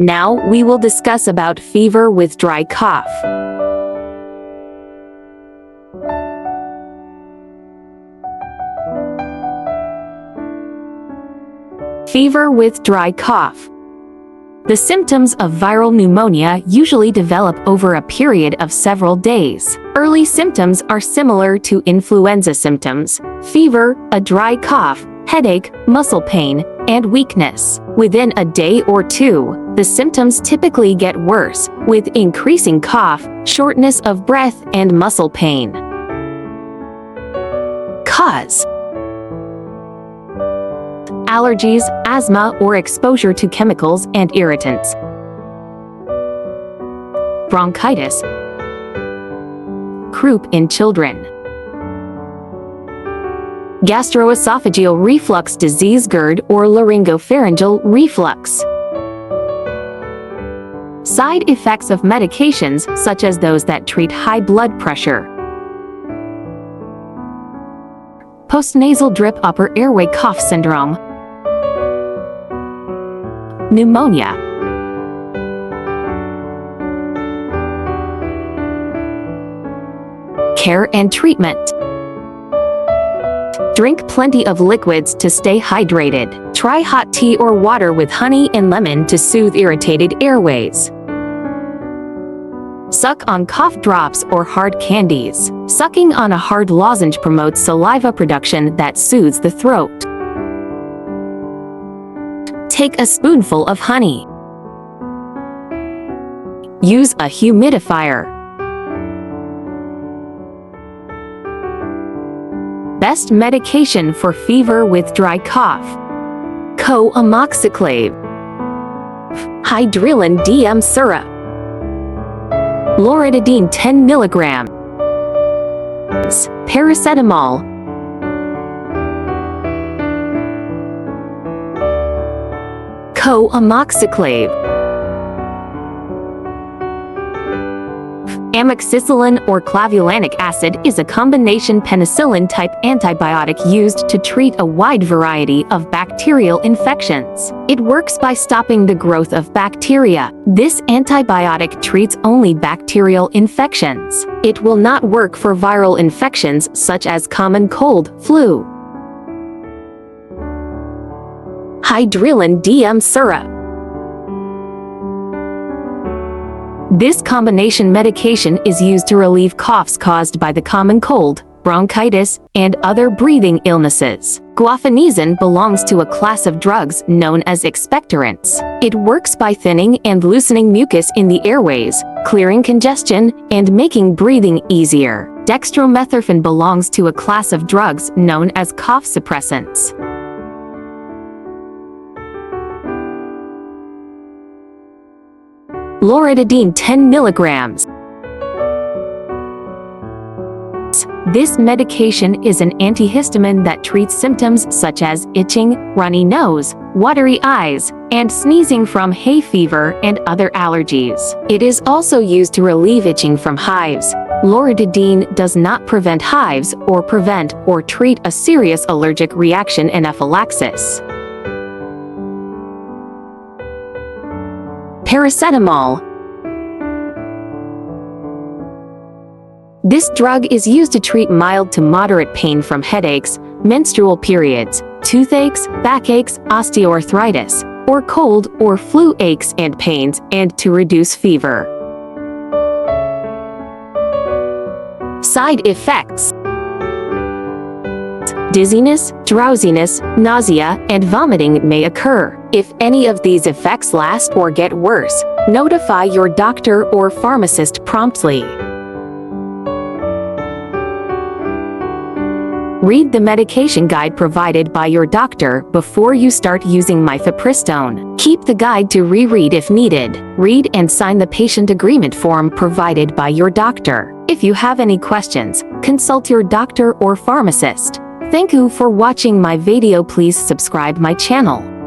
Now we will discuss about fever with dry cough. Fever with dry cough. The symptoms of viral pneumonia usually develop over a period of several days. Early symptoms are similar to influenza symptoms: fever, a dry cough, headache, muscle pain, and weakness. Within a day or two, the symptoms typically get worse, with increasing cough, shortness of breath, and muscle pain. Cause: allergies, asthma, or exposure to chemicals and irritants. Bronchitis. Croup in children. Gastroesophageal reflux disease, GERD, or laryngopharyngeal reflux. Side effects of medications such as those that treat high blood pressure. Postnasal drip, upper airway cough syndrome. Pneumonia. Care and treatment. Drink plenty of liquids to stay hydrated. Try hot tea or water with honey and lemon to soothe irritated airways. Suck on cough drops or hard candies. Sucking on a hard lozenge promotes saliva production that soothes the throat. Take a spoonful of honey. Use a humidifier. Best medication for fever with dry cough. Amoxicillin. Hydralin DM syrup. Loratadine 10 mg. Paracetamol. Amoxicillin. Amoxicillin or clavulanic acid is a combination penicillin-type antibiotic used to treat a wide variety of bacterial infections. It works by stopping the growth of bacteria. This antibiotic treats only bacterial infections. It will not work for viral infections such as common cold, flu. Hydralin DM syrup. This combination medication is used to relieve coughs caused by the common cold, bronchitis, and other breathing illnesses. Guaifenesin belongs to a class of drugs known as expectorants. It works by thinning and loosening mucus in the airways, clearing congestion, and making breathing easier. Dextromethorphan belongs to a class of drugs known as cough suppressants. Loratadine 10 mg. This medication is an antihistamine that treats symptoms such as itching, runny nose, watery eyes, and sneezing from hay fever and other allergies. It is also used to relieve itching from hives. Loratadine does not prevent hives or prevent or treat a serious allergic reaction, anaphylaxis. Paracetamol. This drug is used to treat mild to moderate pain from headaches, menstrual periods, toothaches, backaches, osteoarthritis, or cold or flu aches and pains, and to reduce fever. Side effects: dizziness, drowsiness, nausea, and vomiting may occur. If any of these effects last or get worse, notify your doctor or pharmacist promptly. Read the medication guide provided by your doctor before you start using mifepristone. Keep the guide to reread if needed. Read and sign the patient agreement form provided by your doctor. If you have any questions, consult your doctor or pharmacist. Thank you for watching my video. Please subscribe my channel.